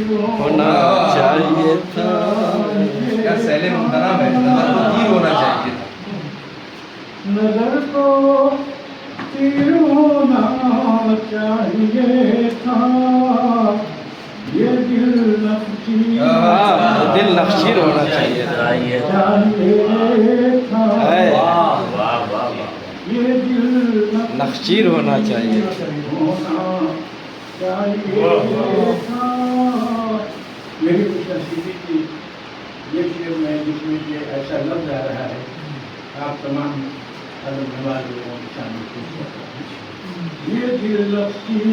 ہونا چاہیے تھا. کیا سیلے ممتنع ہے، نظر کو تیر ہونا چاہیے تھا. نظر کو تیر ہونا چاہیے تھا، یہ دل نقشی دل نقشیر ہونا چاہیے تھا. یہ دل نقشیر ہونا چاہیے تھا. میری خوش نصیبی کی یہ شعر میں جس میں کہ ایسا لفظ آ رہا ہے، آپ تمام ادب نواز لوگوں کے سامنے پیش کرتا ہوں. یہ دل نقشیر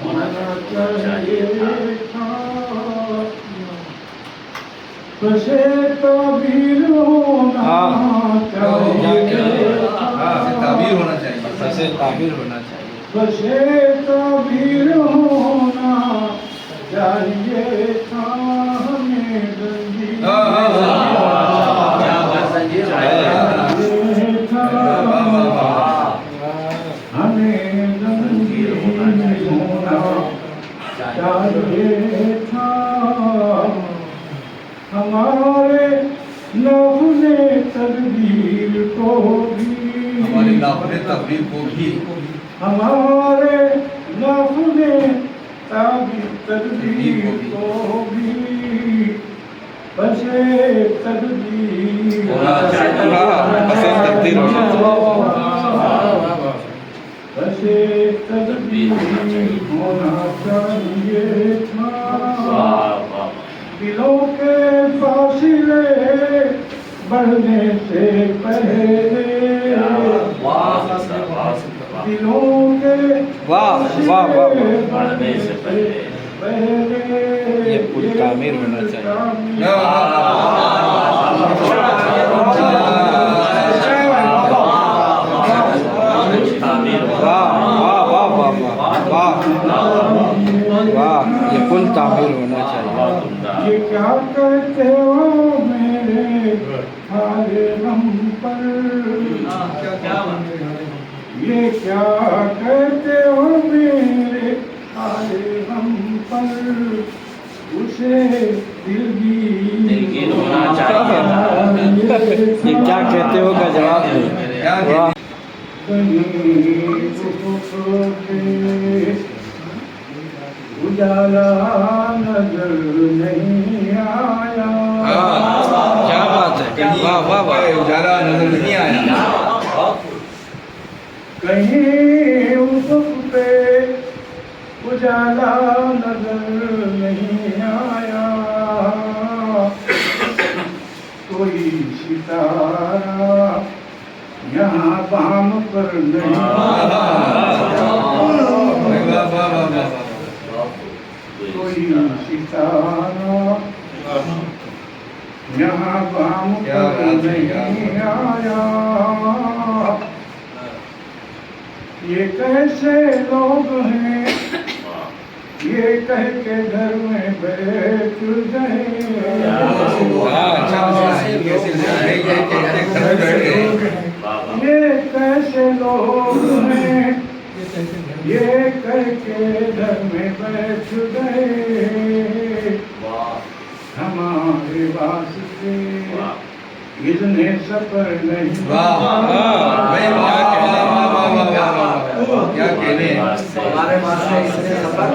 ہونا چاہیے تھا، بسے تعبیر ہونا چاہیے تھا، تعبیر ہونا چاہیے، ایسے تعبیر ہونا چاہیے. بسے تعبیر ہونا چاہیے تھا، ہمیں زنجیر ہمیں زنجیر ہونا چاہیے تھا. ہمارے لفظ تدبیر کو بھی، ہماری لفظ تقریر کو بھی، ہمارے لفظ تدبیر کو بھی بس تدبیر ہونا چاہیے تھا. بس تقدیر ہونا چاہیے. بس تدبیر ہونا چاہیے تھا. دلوں کے فاصلے بڑھنے سے پہلے، دلوں کے واہ بڑھنے سے پہلے یہ پل تعمیر ہونا چاہیے. واہ یہ پل تعمیر ہونا چاہیے. یہ کیا کہتے ہو میرے حال غم پر، یہ کیا کہتے ہو میرے حال غم پر، اسے دلگیر ہونا چاہیے. یہ کیا کہتے ہو کا جواب دیں. واہ اجالا نظر نہیں آیا، کیا بات ہے. واہ واہ واہ. اجالا نظر نہیں آیا. کہیں افق پہ اجالا نظر نہیں آیا، کوئی ستارہ یہاں بام پر نہیں آیا، کوئی ستارہ یہاں بام پر نہیں آیا. یہ کیسے لوگ ہیں یہ کہہ کے گھر میں بیٹھ گئے، یہ کیسے لوگ ہیں یہ کہہ کے گھر میں بیٹھ گئے، ہمارے واسطے اذن سفر نہیں. کیا کہنے ہمارے واسطے اذن سفر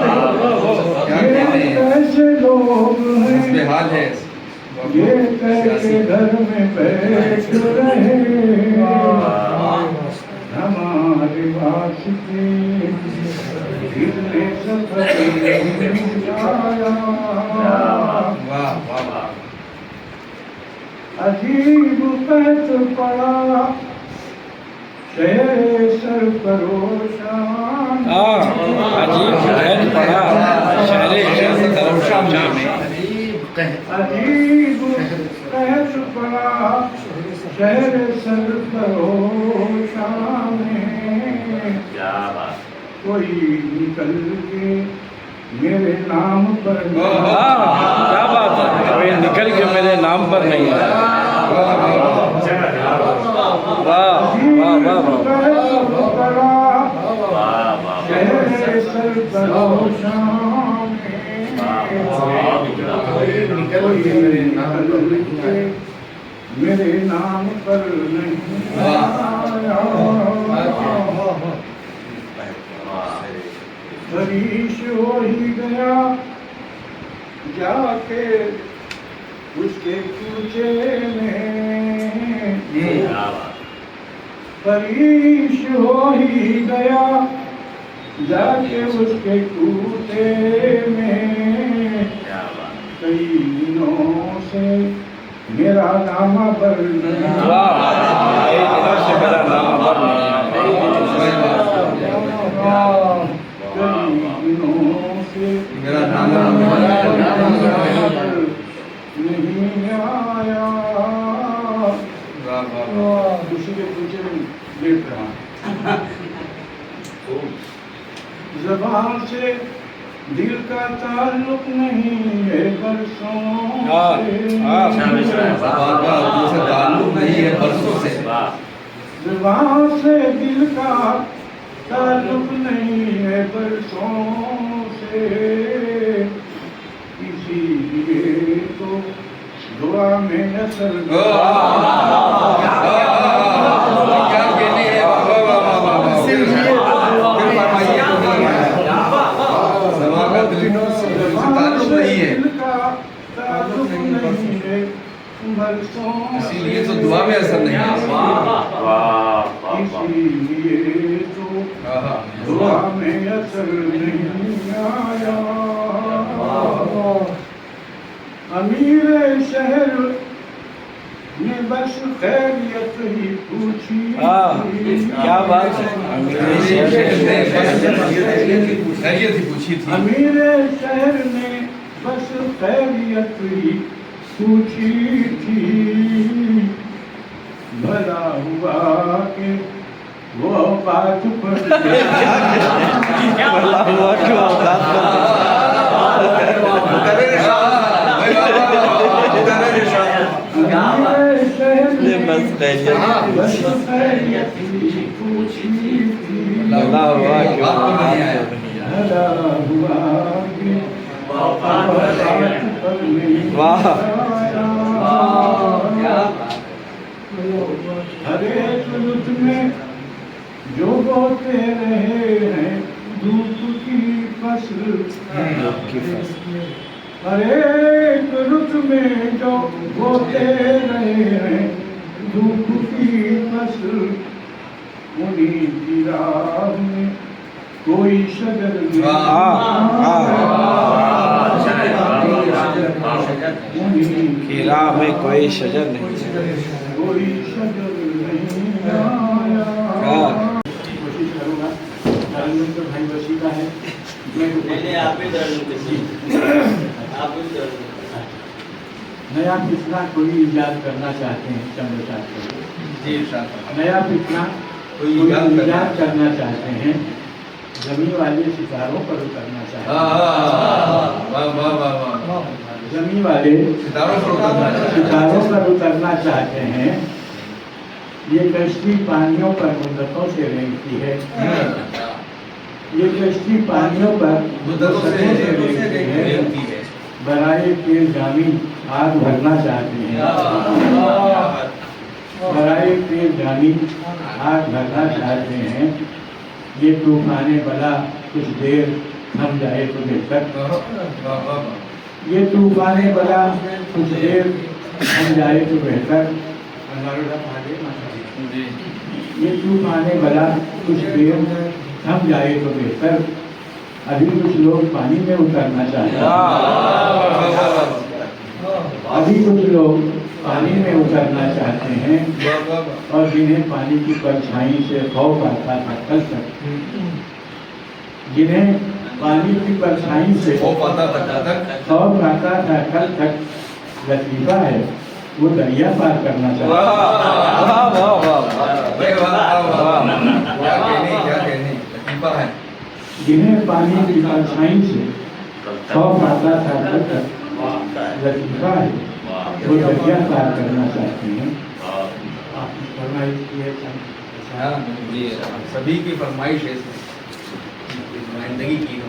نہیں. کیسے لوگ ہیں حال ہے یہ کہہ کے گھر میں بیٹھ رہے، ہمارے واسطے اذن سفر نہیں آیا. عجیب قحط پڑا شہر سرفروشان، عجیب قحط پڑا شہر سرفروشان میں. عجیب قحط پڑا شہر سرفروشان میں، کوئی نکل کے میرے نام پر کیا بات ہے. کوئی نکل کے میرے نام پر نہیں ہے. واہ واہ واہ واہ. شہر سرفروشان میرے نام پر نہیں ہریش ہو ہی گیا جا کے اس کے کوچے میں ہریش ہو ہی گیا جا کے اس کے کوچے میں کئی دنوں سے میرا نام پر نہیں سے میرا نام پر نہیں میرا نام آیا اسی کے پیچھے لیٹ رہا زبان سے دل کا تعلق نہیں ہے برسوں سے تعلق نہیں ہے برسوں سے زبان سے دل کا تعلق نہیں ہے برسوں سے اسی لیے تو دعا میں اثر کیا کہنے ہیں تعلق نہیں ہے اسی لیے تو دعا میں اثر نہیں ہے اسی لیے تو دعا میں اثر نہیں آیا امیر شہر نے بس خیریت ہی پوچھی کیا بات ہے خیریت ہی پوچھی تھی امیر شہر نے بس خیریت ہی پوچھی تھی بھلا ہوا کہ وہ بات پر بھلا ہوا کہ وہ اوقات پر یہ بس خیریت بھلا ہوا کہ وہ بھلا ہوا کہ واہ ہر ایک لطف میں جو بوتے رہے ہیں دھوپ کی فصل ہر ایک رت میں جو بوتے رہے ہیں دھوپ کی فصل انہیں کی راہ میں کوئی شجر نہیں کی راہ میں کوئی شجر نہیں کوئی شجر نہیں آیا کوشش کروں گا تو بھائی وسیع کا ہے نیا فتنہ کوئی ایجاد کرنا چاہتے ہیں چند چاہتے ہیں نیا فتنہ کوئی ایجاد کرنا چاہتے ہیں زمین والے ستاروں پر اترنا چاہتے ہیں زمین والے ستاروں پر اترنا چاہتے ہیں یہ کشتی پانیوں پر مدتوں سے رینگتی ہے یہ کشتی پانیوں پر مدتوں سے رینگتی ہے برائے تیز گامی آگ بھرنا چاہتے ہیں برائے تیز گامی آگ بھرنا چاہتے ہیں یہ طوفان بلا کچھ دیر تھم جائے تو بہتر یہ طوفان بلا کچھ دیر تھم جائے تو بہتر یہ طوفان بلا کچھ دیر تھم جائے تو بہتر ابھی کچھ لوگ پانی میں اترنا چاہتے ہیں ابھی کچھ لوگ پانی میں اترنا چاہتے ہیں اور جنہیں پانی کی پرچھائی سے خوف آتا تھا کل تک جنہیں پانی کی پرچھائی سے خوف آتا تھا کل تک لطیفہ ہے وہ دریا پار کرنا چاہتا ہے جنہیں پانی کی پرچھائی سے خوف آتا تھا کل تک لطیفہ ہے وہ دریا پار کرنا چاہتے ہیں سبھی کی فرمائش ہے نمائندگی کی